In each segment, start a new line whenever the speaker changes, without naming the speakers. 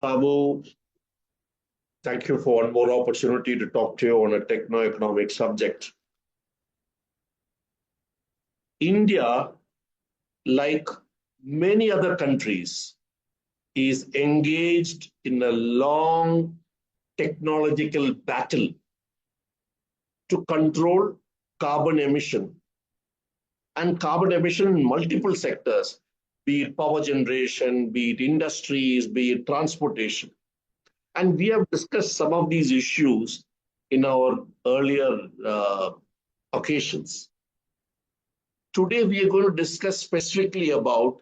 Abu, thank you for one more opportunity to talk to you on a techno-economic subject. India, like many other countries, is engaged in a long technological battle to control carbon emission and carbon emission in multiple sectors, be it power generation, be it industries, be it transportation. And we have discussed some of these issues in our earlier occasions. Today, we are going to discuss specifically about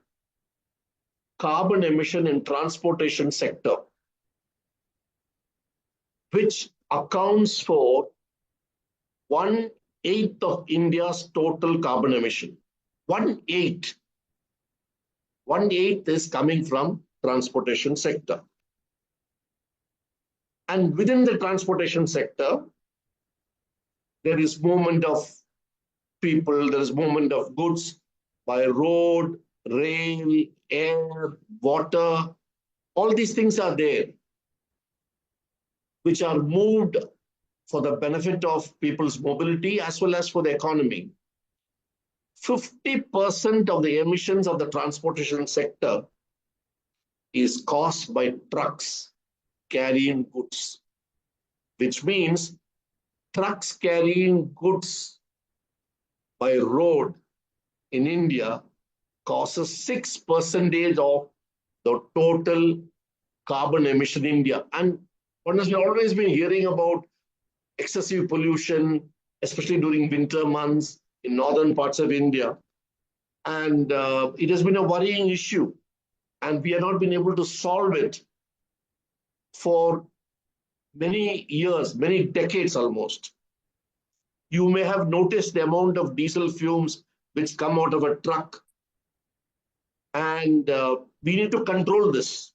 carbon emission in transportation sector, which accounts for 1/8 of India's total carbon emission. 1/8. 1/8 is coming from transportation sector. And within the transportation sector, there is movement of people, there is movement of goods by road, rail, air, water. All these things are there, which are moved for the benefit of people's mobility as well as for the economy. 50% of the emissions of the transportation sector is caused by trucks carrying goods, which means trucks carrying goods by road in India causes 6% of the total carbon emission in India. And honestly, we've always been hearing about excessive pollution, especially during winter months in northern parts of India. And it has been a worrying issue. And we have not been able to solve it for many years, many decades almost. You may have noticed the amount of diesel fumes which come out of a truck. And we need to control this.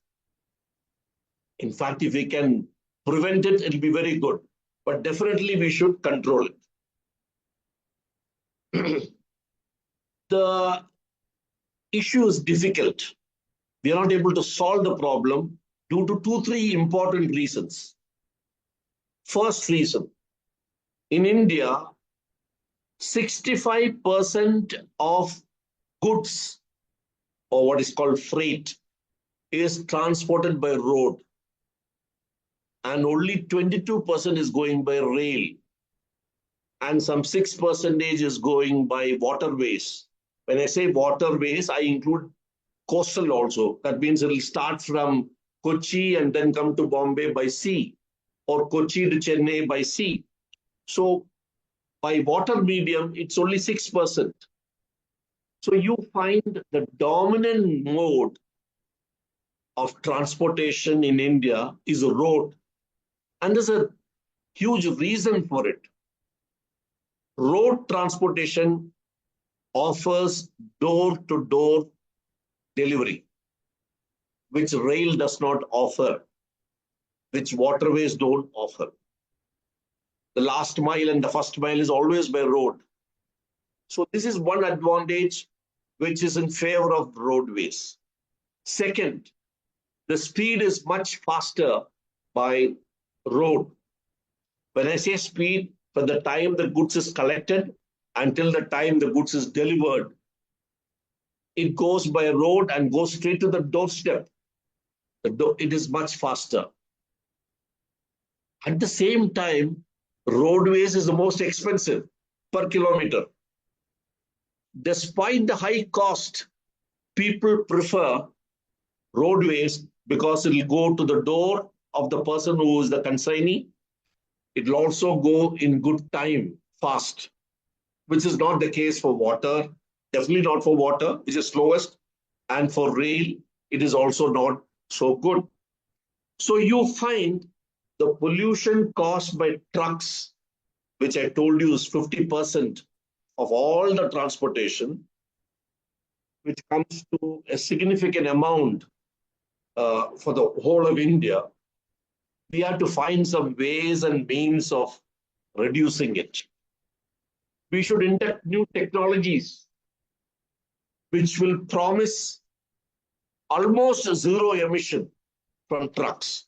In fact, if we can prevent it, it'll be very good. But definitely we should control it. The issue is difficult. We are not able to solve the problem due to 2-3 important reasons. First reason, in India, 65% of goods, or what is called freight, is transported by road. And only 22% is going by rail. And some 6% is going by waterways. When I say waterways, I include coastal also. That means it will start from Kochi and then come to Bombay by sea, or Kochi to Chennai by sea. So by water medium, it's only 6%. So you find the dominant mode of transportation in India is road. And there's a huge reason for it. Road transportation offers door-to-door delivery, which rail does not offer, which waterways don't offer. The last mile and the first mile is always by road. So this is one advantage which is in favor of roadways. Second, the speed is much faster by road. When I say speed, from the time the goods is collected until the time the goods is delivered, it goes by road and goes straight to the doorstep. It is much faster. At the same time, roadways is the most expensive per kilometer. Despite the high cost, people prefer roadways because it will go to the door of the person who is the consignee. It will also go in good time, fast, which is not the case for water. Definitely not for water, which is slowest. And for rail, it is also not so good. So you find the pollution caused by trucks, which I told you is 50% of all the transportation, which comes to a significant amount for the whole of India. We have to find some ways and means of reducing it. We should induct new technologies which will promise almost zero emission from trucks.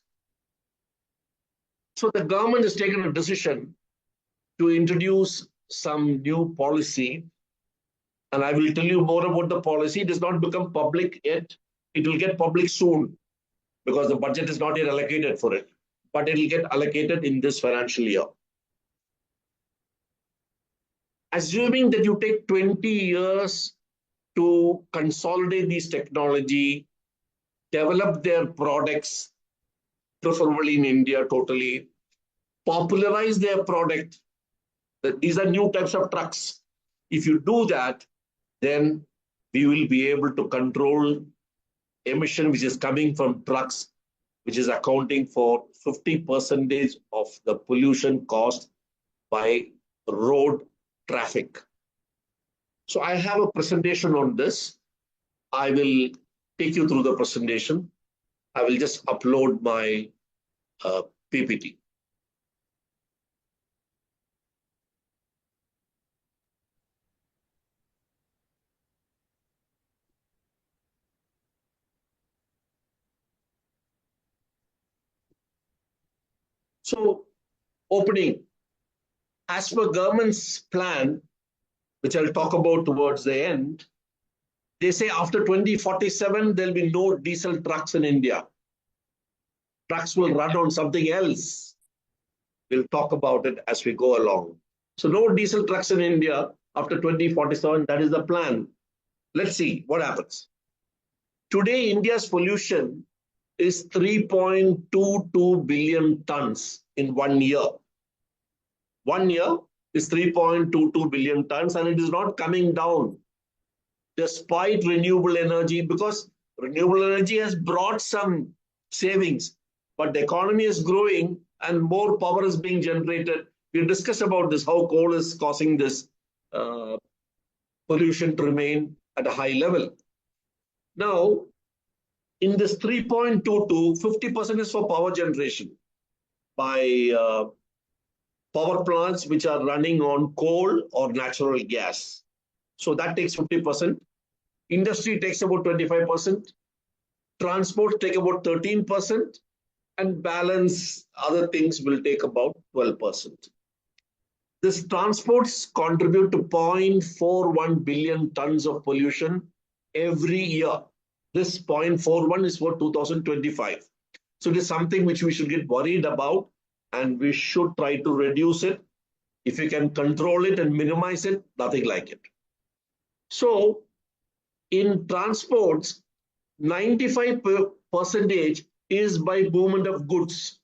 So the government has taken a decision to introduce some new policy, and I will tell you more about the policy. It has not become public yet. It will get public soon because the budget is not yet allocated for it, but it will get allocated in this financial year. Assuming that you take 20 years to consolidate these technology, develop their products, preferably in India totally, popularize their product. These are new types of trucks. If you do that, then we will be able to control emission which is coming from trucks, which is accounting for 50% of the pollution caused by road traffic. So I have a presentation on this. I will take you through the presentation. I will just upload my PPT. So, opening, as per government's plan, which I'll talk about towards the end, they say after 2047, there'll be no diesel trucks in India. Trucks will run on something else. We'll talk about it as we go along. So no diesel trucks in India after 2047, that is the plan. Let's see what happens. Today, India's pollution is 3.22 billion tons in 1 year. 1 year is 3.22 billion tons, and it is not coming down despite renewable energy, because renewable energy has brought some savings, but the economy is growing and more power is being generated. We discussed about this, how coal is causing this pollution to remain at a high level. Now, in this 3.22, 50% is for power generation by power plants which are running on coal or natural gas. So that takes 50%. Industry takes about 25%. Transport take about 13%. And balance other things will take about 12%. This transports contribute to 0.41 billion tons of pollution every year. This 0.41 is for 2025. So it is something which we should get worried about, and we should try to reduce it. If we can control it and minimize it, nothing like it. So in transports, 95% is by movement of goods.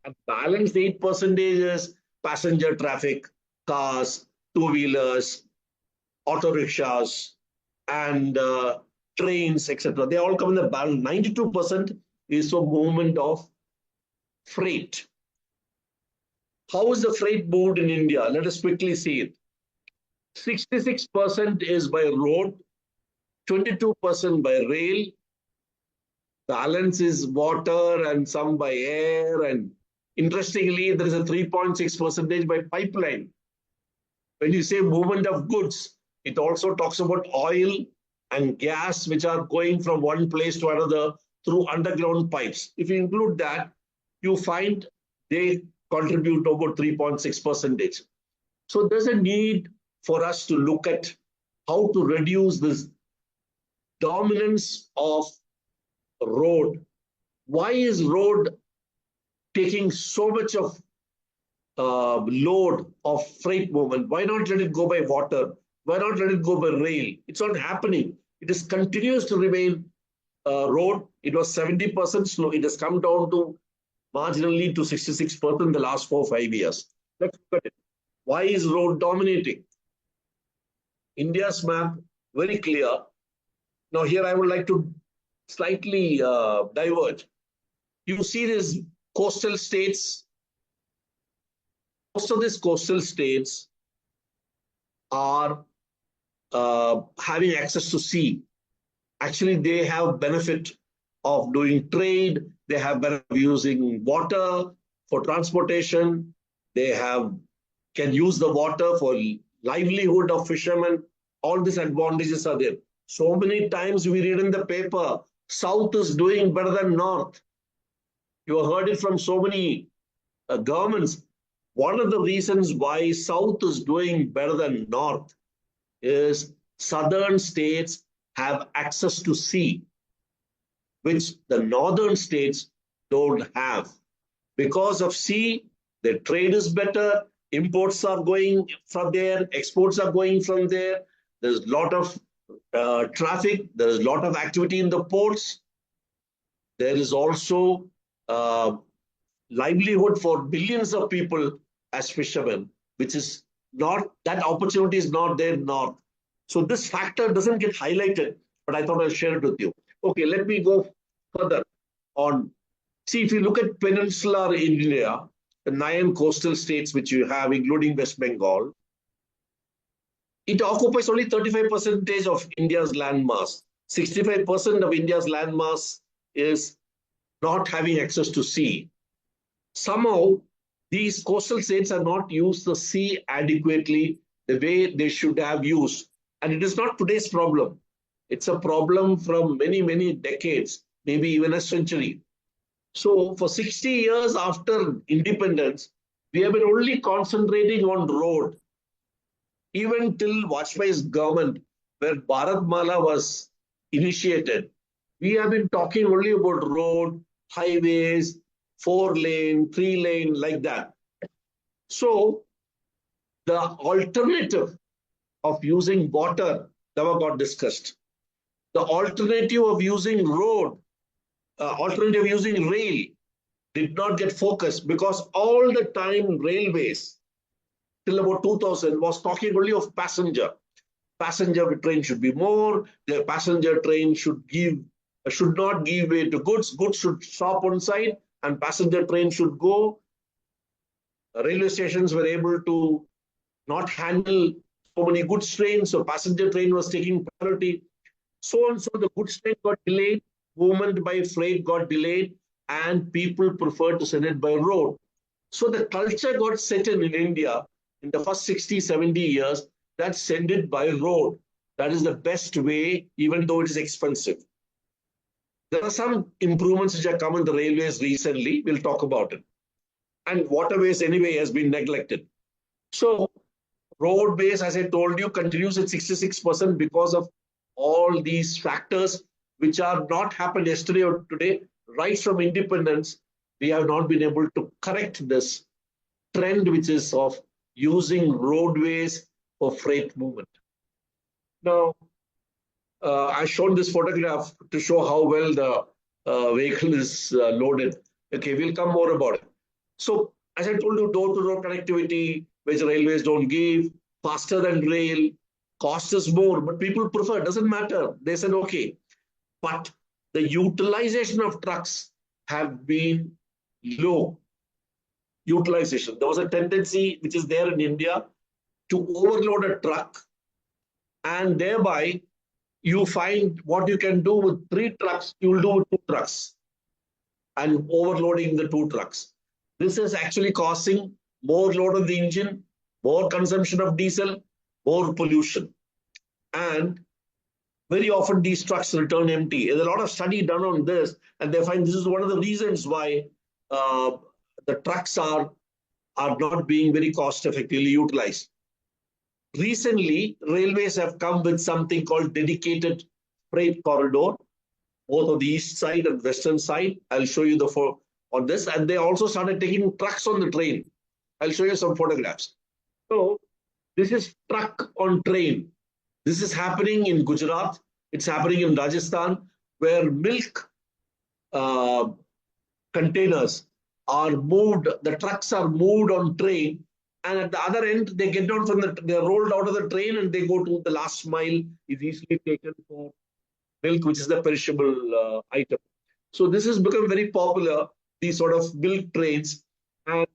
And balance 8% is passenger traffic, cars, two-wheelers, auto rickshaws, and trains, etc. They all come in the balance. 92% is for movement of freight. How is the freight moved in India? Let us quickly see it. 66% is by road, 22% by rail, balance is water and some by air, and interestingly, there is a 3.6% by pipeline. When you say movement of goods, it also talks about oil and gas which are going from one place to another through underground pipes. If you include that, you find they contribute about 3.6%. So there's a need for us to look at how to reduce this dominance of road. Why is road taking so much of load of freight movement? Why not let it go by water? Why not let it go by rail? It's not happening. It is continues to remain road. It was 70% slow. It has come down to marginally to 66% in the last 4 or 5 years. Let's look at it. Why is road dominating? India's map, very clear. Now here I would like to slightly diverge. You see these coastal states. Most of these coastal states are having access to sea. Actually, they have benefit of doing trade. They have benefit of using water for transportation. They can use the water for livelihood of fishermen. All these advantages are there. So many times we read in the paper, South is doing better than North. You have heard it from so many governments. One of the reasons why South is doing better than North is southern states have access to sea, which the northern states don't have. Because of sea, the trade is better, imports are going from there, exports are going from there. There's a lot of traffic, there's a lot of activity in the ports. There is also livelihood for billions of people as fishermen, which is not, that opportunity is not there in North. So this factor doesn't get highlighted, but I thought I'll share it with you. Okay, let me go further on. See, if you look at peninsular India, the 9 coastal states which you have, including West Bengal, it occupies only 35% of India's land mass. 65% of India's land mass is not having access to sea. Somehow, these coastal states have not used the sea adequately the way they should have used. And it is not today's problem. It's a problem from many, many decades, maybe even a century. So for 60 years after independence, we have been only concentrating on road. Even till Vajpayee's government, where Bharatmala was initiated, we have been talking only about road, highways, 4-lane, 3-lane, like that. So the alternative of using water never got discussed. The alternative of using road, alternative using rail did not get focused, because all the time railways till about 2000 was talking only of passenger. Passenger train should be more, the passenger train should not give way to goods, goods should stop on side and passenger train should go. Railway stations were able to not handle so many goods trains, so passenger train was taking priority. So and so the goods train got delayed, movement by freight got delayed, and people preferred to send it by road. So the culture got set in India in the first 60, 70 years that send it by road. That is the best way, even though it is expensive. There are some improvements which have come in the railways recently. We'll talk about it. And waterways anyway has been neglected. So roadways, as I told you, continues at 66% because of all these factors which are not happened yesterday or today. Right from independence, we have not been able to correct this trend, which is of using roadways for freight movement. Now, I've shown this photograph to show how well the vehicle is loaded. Okay, we'll come more about it. So, as I told you, door-to-door connectivity, which railways don't give, faster than rail, cost is more, but people prefer, it doesn't matter. They said, okay. But the utilization of trucks have been low. Utilization. There was a tendency, which is there in India, to overload a truck, and thereby you find what you can do with 3 trucks, you will do with 2 trucks, and overloading the 2 trucks. This is actually causing more load on the engine, more consumption of diesel, more pollution. And very often these trucks return empty. There's a lot of study done on this, and they find this is one of the reasons why the trucks are not being very cost effectively utilized. Recently, railways have come with something called dedicated freight corridor, both on the east side and western side. I'll show you on this. And they also started taking trucks on the train. I'll show you some photographs. So this is truck on train. This is happening in Gujarat. It's happening in Rajasthan, where milk containers are moved, the trucks are moved on train, and at the other end, they get down from they're rolled out of the train and they go to the last mile, is easily taken for milk, which is the perishable item. So this has become very popular, these sort of milk trains, and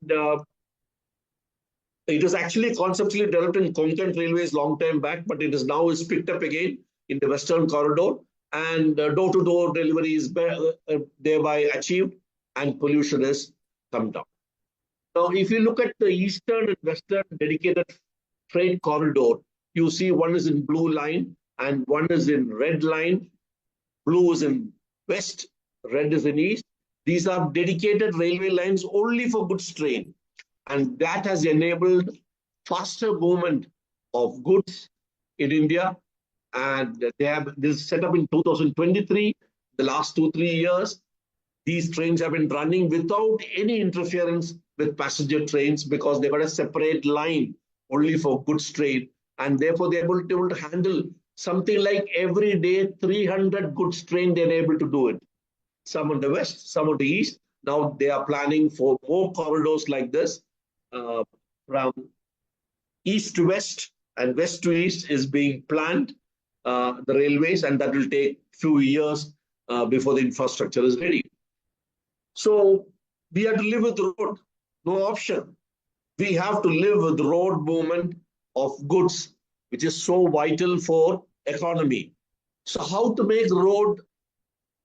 it was actually conceptually developed in Konkan Railways long time back, but it is now picked up again in the Western Corridor, and door-to-door delivery is thereby achieved, and pollution is come down. Now, if you look at the Eastern and Western dedicated freight corridor, you see one is in blue line and one is in red line. Blue is in west, red is in east. These are dedicated railway lines only for goods train. And that has enabled faster movement of goods in India. And they have this set up in 2023, the last 2-3 years. These trains have been running without any interference with passenger trains because they've got a separate line only for goods train. And therefore, they're able to handle something like every day 300 goods train, they're able to do it. Some on the west, some on the east. Now they are planning for more corridors like this from east to west and west to east is being planned, the railways, and that will take few years before the infrastructure is ready. So we have to live with road, no option. We have to live with road movement of goods, which is so vital for economy. So how to make road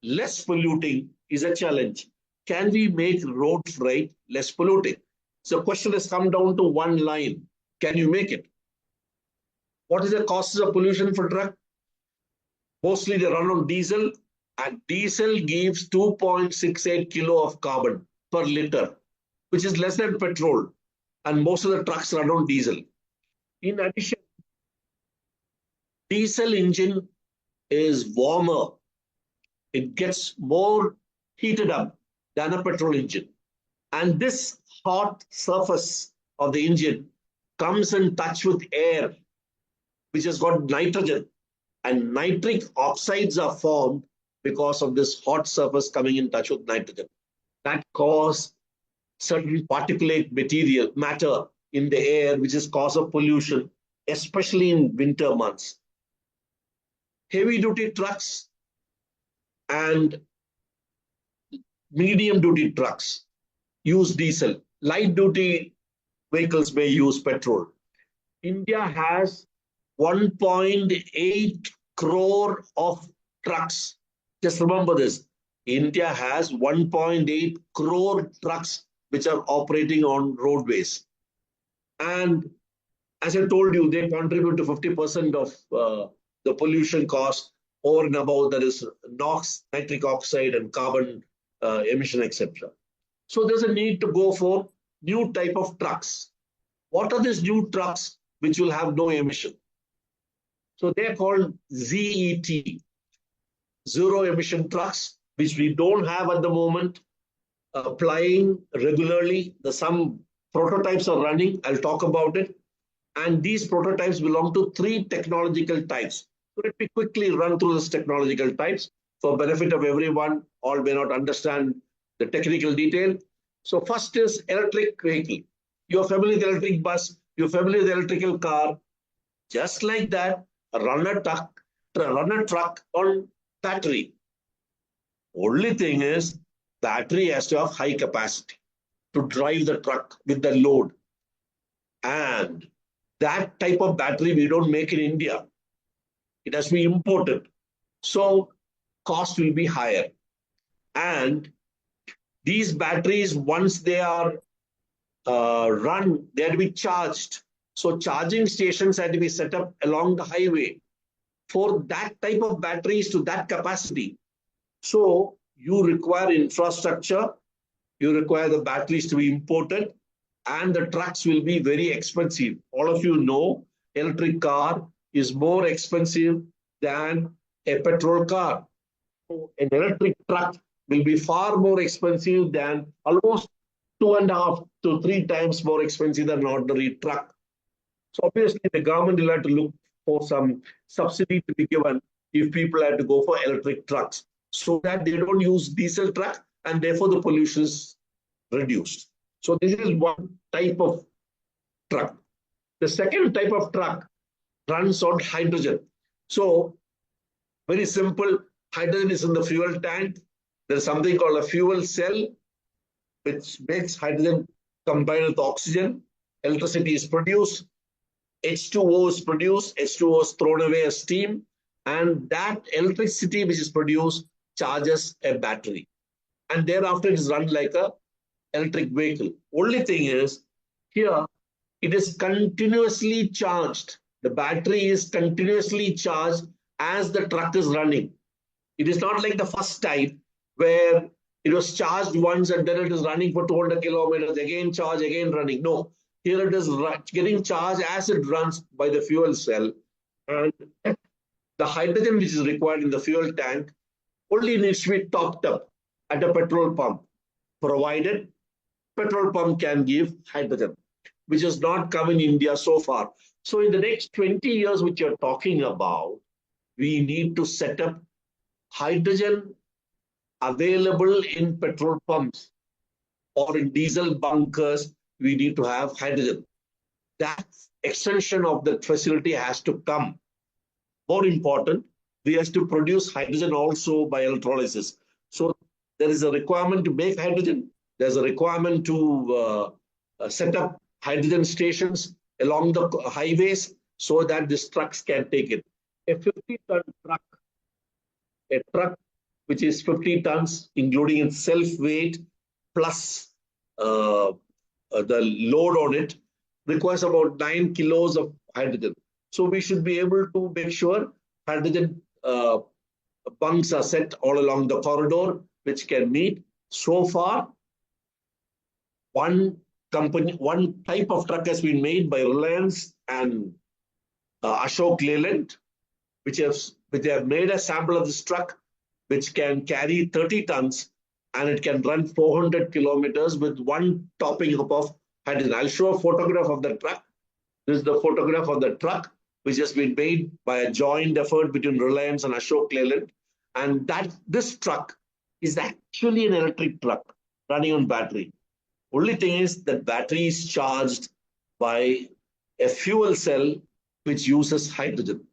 less polluting is a challenge. Can we make road freight less polluting? So the question has come down to one line. Can you make it? What is the cost of pollution for truck? Mostly they run on diesel, and diesel gives 2.68 kilo of carbon per liter, which is less than petrol. And most of the trucks run on diesel. In addition, diesel engine is warmer. It gets more heated up than a petrol engine. And this hot surface of the engine comes in touch with air, which has got nitrogen. And nitric oxides are formed because of this hot surface coming in touch with nitrogen. That causes certain particulate matter in the air, which is cause of pollution, especially in winter months. Heavy-duty trucks and medium-duty trucks use diesel. Light-duty vehicles may use petrol. India has 1.8 crore of trucks. Just remember this. India has 1.8 crore trucks which are operating on roadways. And as I told you, they contribute to 50% of the pollution cost. Over and above, there is NOx, nitric oxide, and carbon emission, etc. So there's a need to go for new type of trucks. What are these new trucks which will have no emission? So they're called ZET, Zero Emission Trucks, which we don't have at the moment, applying regularly. Some prototypes are running. I'll talk about it. And these prototypes belong to 3 technological types. So let me quickly run through these technological types for benefit of everyone. All may not understand the technical detail. So first is electric vehicle. You're familiar with electric bus. You're familiar with electrical car. Just like that, run a truck on battery. Only thing is, battery has to have high capacity to drive the truck with the load. And that type of battery we don't make in India. It has to be imported. So cost will be higher. And these batteries, once they are run, they have to be charged. So charging stations had to be set up along the highway for that type of batteries to that capacity. So you require infrastructure, you require the batteries to be imported, and the trucks will be very expensive. All of you know electric car is more expensive than a petrol car. So an electric truck will be far more expensive than almost 2.5 to 3 times more expensive than an ordinary truck. So obviously the government will have to look for some subsidy to be given if people have to go for electric trucks so that they don't use diesel truck and therefore the pollution is reduced. So this is one type of truck. The second type of truck runs on hydrogen. So very simple, hydrogen is in the fuel tank. There's something called a fuel cell, which makes hydrogen combine with oxygen. Electricity is produced. H2O is produced. H2O is thrown away as steam. And that electricity which is produced charges a battery. And thereafter it is run like a electric vehicle. Only thing is, here it is continuously charged. The battery is continuously charged as the truck is running. It is not like the first type where It was charged once and then it is running for 200 kilometers, again charged, again running. No, here it is getting charged as it runs by the fuel cell. And the hydrogen which is required in the fuel tank only needs to be topped up at a petrol pump, provided petrol pump can give hydrogen, which has not come in India so far. So in the next 20 years, which you're talking about, we need to set up hydrogen available in petrol pumps or in diesel bunkers. We need to have hydrogen. That extension of the facility has to come. More important, we have to produce hydrogen also by electrolysis. So there is a requirement to make hydrogen. There's a requirement to set up hydrogen stations along the highways so that these trucks can take it. A 50-ton truck, a truck which is 50 tons, including its self-weight plus the load on it, requires about 9 kilos of hydrogen. So we should be able to make sure hydrogen bunks are set all along the corridor, which can meet. So far, one type of truck has been made by Reliance and Ashok Leyland, which have made a sample of this truck, which can carry 30 tons and it can run 400 kilometers with one topping up of hydrogen. I'll show a photograph of the truck. This is the photograph of the truck, which has been made by a joint effort between Reliance and Ashok Leyland. And this truck is actually an electric truck running on battery. Only thing is that battery is charged by a fuel cell which uses hydrogen.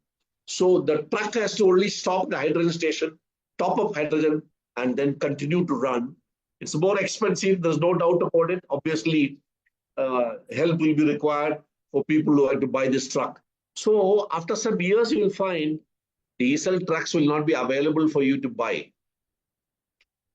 So the truck has to only stop at the hydrogen station, top up hydrogen, and then continue to run. It's more expensive, there's no doubt about it. Obviously, help will be required for people who have to buy this truck. So after some years, you will find diesel trucks will not be available for you to buy.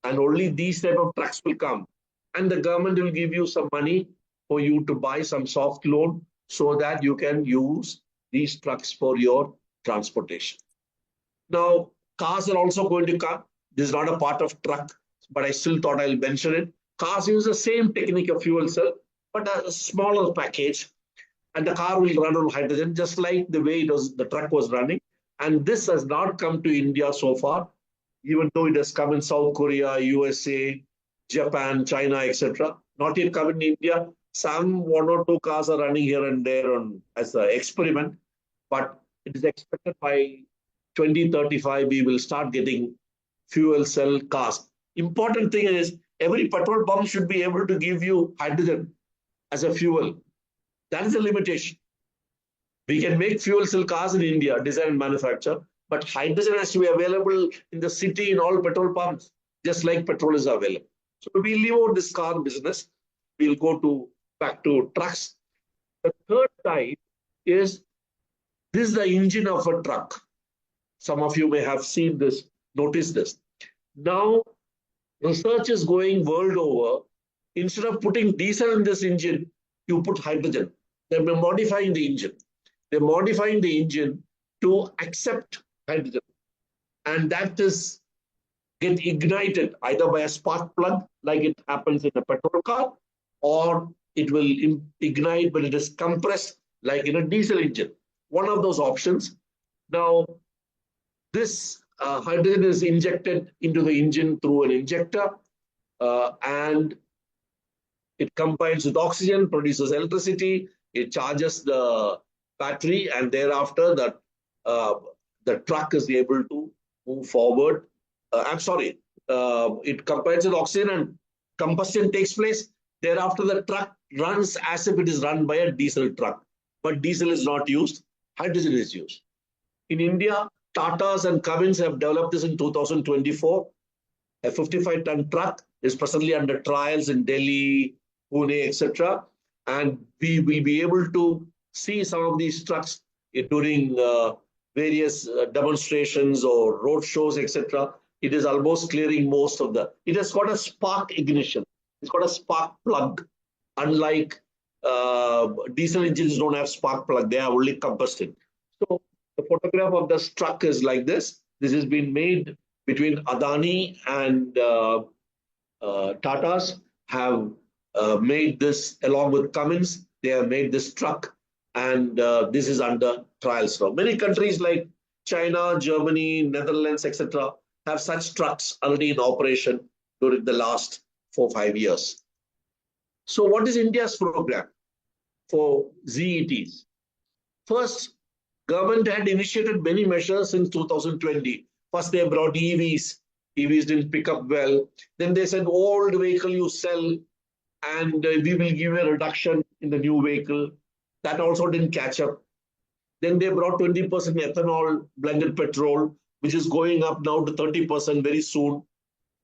And only these type of trucks will come. And the government will give you some money for you to buy some soft loan so that you can use these trucks for your transportation. Now, cars are also going to come. This is not a part of truck, but I still thought I'll mention it. Cars use the same technique of fuel cell, but a smaller package. And the car will run on hydrogen, just like the way the truck was running. And this has not come to India so far, even though it has come in South Korea, USA, Japan, China, etc. Not yet come in India. Some 1 or 2 cars are running here and there as an experiment, but it is expected by 2035 we will start getting fuel cell cars. Important thing is every petrol pump should be able to give you hydrogen as a fuel. That is the limitation. We can make fuel cell cars in India, design and manufacture, but hydrogen has to be available in the city in all petrol pumps, just like petrol is available. So we leave out this car business. We'll go back to trucks. The third type is this is the engine of a truck. Some of you may have seen this, noticed this. Now, research is going world over. Instead of putting diesel in this engine, you put hydrogen. They're modifying the engine. They're modifying the engine to accept hydrogen. And that is get ignited either by a spark plug, like it happens in a petrol car, or it will ignite when it is compressed, like in a diesel engine. One of those options. Now, this hydrogen is injected into the engine through an injector, and it combines with oxygen, produces electricity, it charges the battery, and thereafter the truck is able to move forward. It combines with oxygen and combustion takes place. Thereafter, the truck runs as if it is run by a diesel truck. But diesel is not used, hydrogen is used. In India, Tatas and Cummins have developed this in 2024. A 55-ton truck is presently under trials in Delhi, Pune, etc. And we will be able to see some of these trucks during various demonstrations or road shows, etc. It is almost clearing most of it has got a spark ignition. It's got a spark plug. Unlike diesel engines don't have spark plug, they are only combustion. So the photograph of the truck is like this. This has been made between Adani and Tatas have made this along with Cummins. They have made this truck, and this is under trials now. Many countries like China, Germany, Netherlands, etc., have such trucks already in operation during the last 4-5 years. So, what is India's program for ZETs? First, government had initiated many measures since 2020. First, they brought EVs. EVs didn't pick up well. Then they said, old vehicle you sell, and we will give you a reduction in the new vehicle. That also didn't catch up. Then they brought 20% ethanol blended petrol, which is going up now to 30% very soon,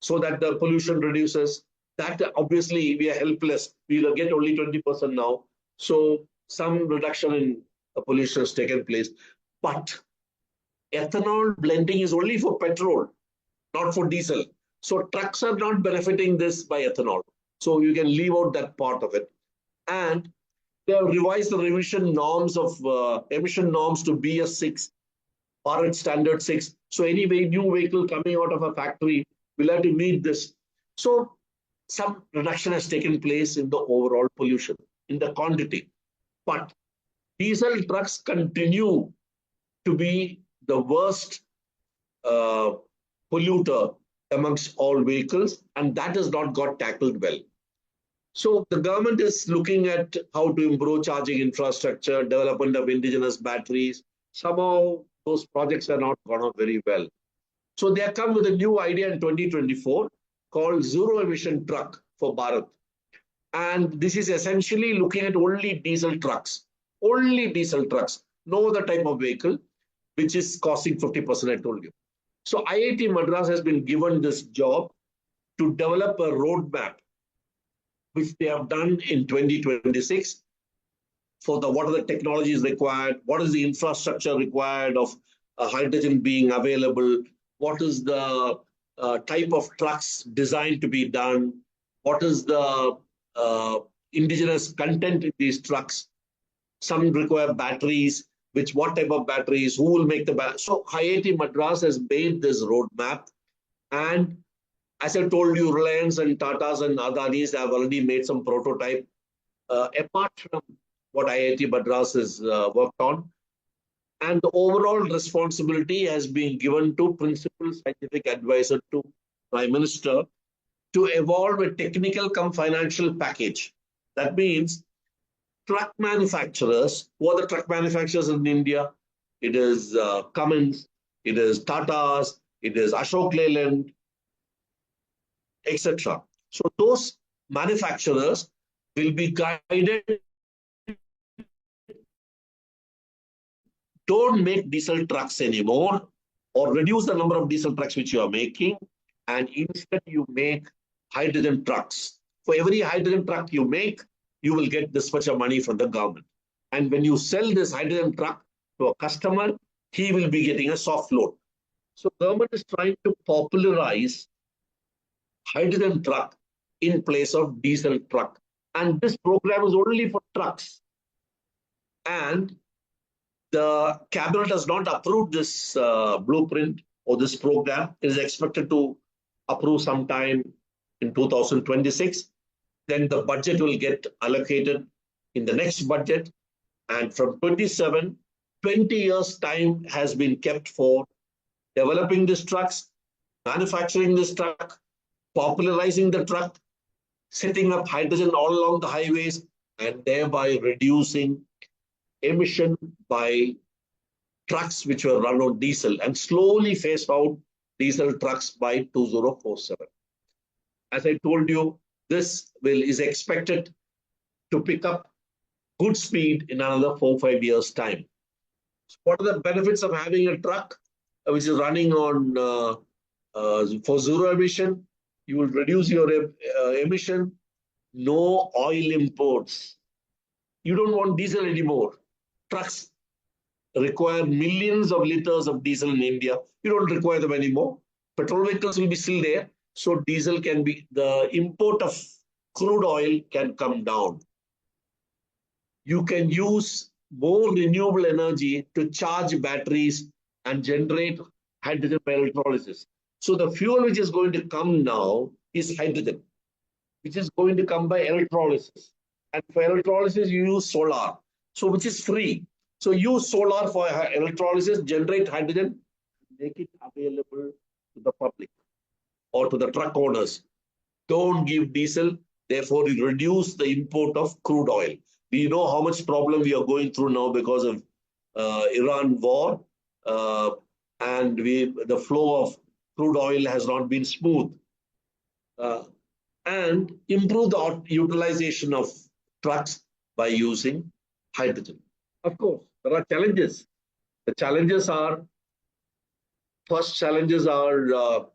so that the pollution reduces. That obviously we are helpless. We will get only 20% now. So some reduction in pollution has taken place. But ethanol blending is only for petrol, not for diesel. So trucks are not benefiting this by ethanol. So you can leave out that part of it. And they have revised the emission norms to BS6, Bharat Standard 6. So anyway, new vehicle coming out of a factory will have to meet this. So some reduction has taken place in the overall pollution, in the quantity. But diesel trucks continue to be the worst polluter amongst all vehicles, and that has not got tackled well. So the government is looking at how to improve charging infrastructure, development of indigenous batteries. Somehow those projects are not gone up very well. So they have come with a new idea in 2024 called Zero Emission Truck for Bharat. And this is essentially looking at only diesel trucks, no other type of vehicle, which is costing 50%, I told you. So IIT Madras has been given this job to develop a roadmap, which they have done in 2026 for what are the technologies required, what is the infrastructure required of hydrogen being available, what is the type of trucks designed to be done, what is the indigenous content in these trucks. Some require batteries, what type of batteries, who will make the batteries. So IIT Madras has made this roadmap, and as I told you, Reliance and Tatas and Adanis have already made some prototype. Apart from what IIT Madras has worked on, and the overall responsibility has been given to Principal Scientific Advisor to Prime Minister to evolve a technical cum financial package. That means truck manufacturers, who are the truck manufacturers in India? It is Cummins, it is Tatas, it is Ashok Leyland, etc. So those manufacturers will be guided. Don't make diesel trucks anymore, or reduce the number of diesel trucks which you are making, and instead you make hydrogen trucks. For every hydrogen truck you make, you will get this much of money from the government. And when you sell this hydrogen truck to a customer, he will be getting a soft loan. So government is trying to popularize hydrogen truck in place of diesel truck. And this program is only for trucks. And the cabinet has not approved this blueprint or this program. It is expected to approve sometime in 2026. Then the budget will get allocated in the next budget. And from 27, 20 years time has been kept for developing these trucks, manufacturing this truck, popularizing the truck, setting up hydrogen all along the highways, and thereby reducing emission by trucks which were run on diesel, and slowly phase out diesel trucks by 2047. As I told you, this is expected to pick up good speed in another 4-5 years' time. So what are the benefits of having a truck which is running on for zero emission? You will reduce your emission. No oil imports. You don't want diesel anymore. Trucks require millions of liters of diesel in India. You don't require them anymore. Petrol vehicles will be still there. So diesel can be, the import of crude oil can come down. You can use more renewable energy to charge batteries and generate hydrogen by electrolysis. So the fuel which is going to come now is hydrogen. which is going to come by electrolysis. And for electrolysis, you use solar, so which is free. So use solar for electrolysis, generate hydrogen, make it available to the public or to the truck owners. Don't give diesel, therefore you reduce the import of crude oil. We know how much problem we are going through now because of Iran war, and the flow of crude oil has not been smooth. And improve the utilization of trucks by using hydrogen. Of course, there are challenges. The challenges are, first challenges are,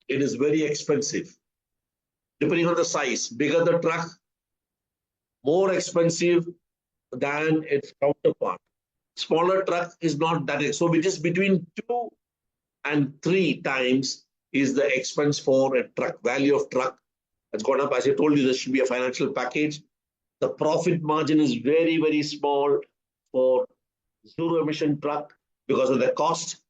it is very expensive. Depending on the size, bigger the truck, more expensive than its counterpart. Smaller truck is not that, so it is between 2 and 3 times is the expense for a truck, value of truck has gone up. As I told you, there should be a financial package. The profit margin is very, very small for zero emission truck because of the cost.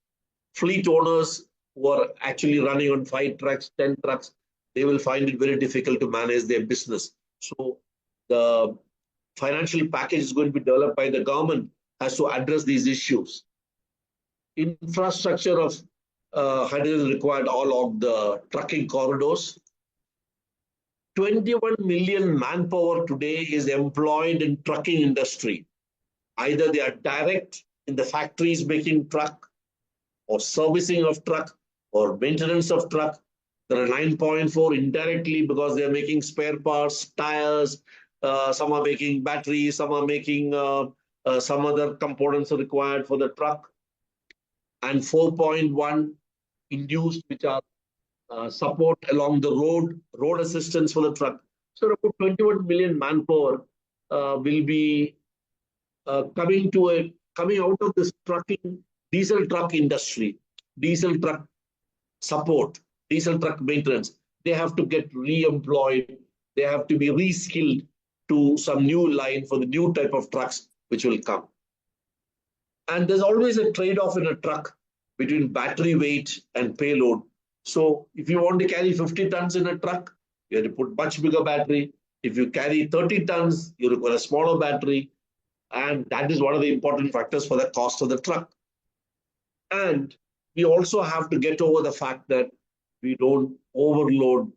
Fleet owners who are actually running on 5 trucks, 10 trucks, they will find it very difficult to manage their business. So the financial package is going to be developed by the government has to address these issues. Infrastructure of hydrogen is required all along the trucking corridors. 21 million manpower today is employed in trucking industry. Either they are direct in the factories making truck, or servicing of truck, or maintenance of truck. There are 9.4 indirectly because they are making spare parts, tires, some are making batteries, some are making some other components are required for the truck. And 4.1 induced, which are support along the road assistance for the truck. So about 21 million manpower will be coming out of this trucking, diesel truck industry, diesel truck support, diesel truck maintenance. They have to get re-employed. They have to be re-skilled to some new line for the new type of trucks which will come. And there's always a trade-off in a truck between battery weight and payload. So if you want to carry 50 tons in a truck, you have to put much bigger battery. If you carry 30 tons, you require a smaller battery. And that is one of the important factors for the cost of the truck. And we also have to get over the fact that we don't overload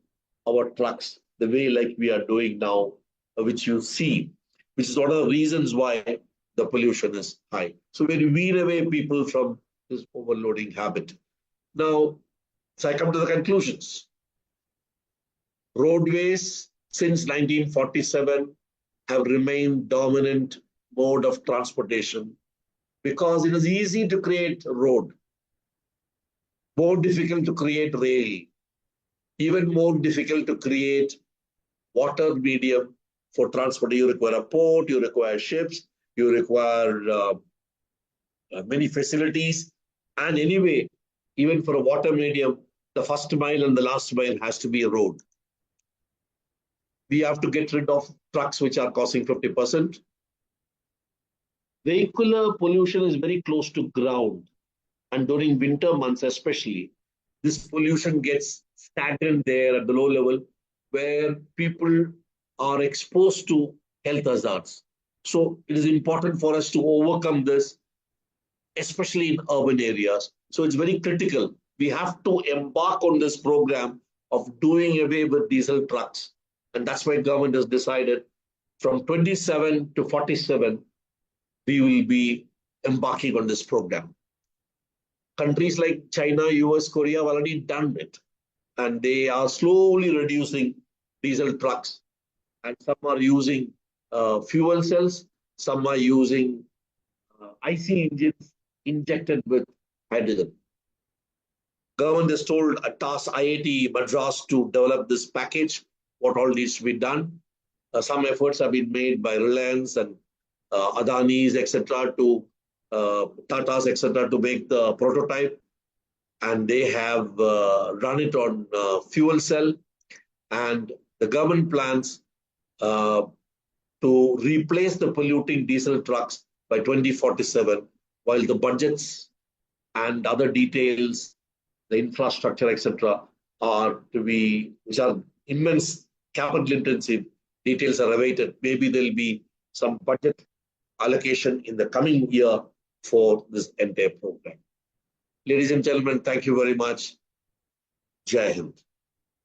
our trucks the way like we are doing now, which you see, which is one of the reasons why the pollution is high. So we wean away people from this overloading habit. Now, so I come to the conclusions. Roadways since 1947 have remained dominant mode of transportation because it is easy to create a road, more difficult to create rail, even more difficult to create water medium for transport. You require a port, you require ships, you require many facilities. And anyway, even for a water medium, the first mile and the last mile has to be a road. We have to get rid of trucks which are causing 50%. Vehicular pollution is very close to ground. And during winter months especially, this pollution gets stagnant there at the low level where people are exposed to health hazards. So it is important for us to overcome this, especially in urban areas. So it's very critical. We have to embark on this program of doing away with diesel trucks. And that's why government has decided from 27 to 47, we will be embarking on this program. Countries like China, US, Korea have already done it. And they are slowly reducing diesel trucks. And some are using fuel cells. Some are using IC engines injected with hydrogen. Government has told a task IIT Madras to develop this package, what all needs to be done. Some efforts have been made by Reliance and Adani's, etc., to Tata's, etc., to make the prototype. And they have run it on fuel cell. And the government plans to replace the polluting diesel trucks by 2047, while the budgets and other details, the infrastructure, etc., are to be, which are immense capital intensive. Details are awaited. Maybe there'll be some budget allocation in the coming year for this entire program. Ladies and gentlemen, thank you very much. Jai Hind.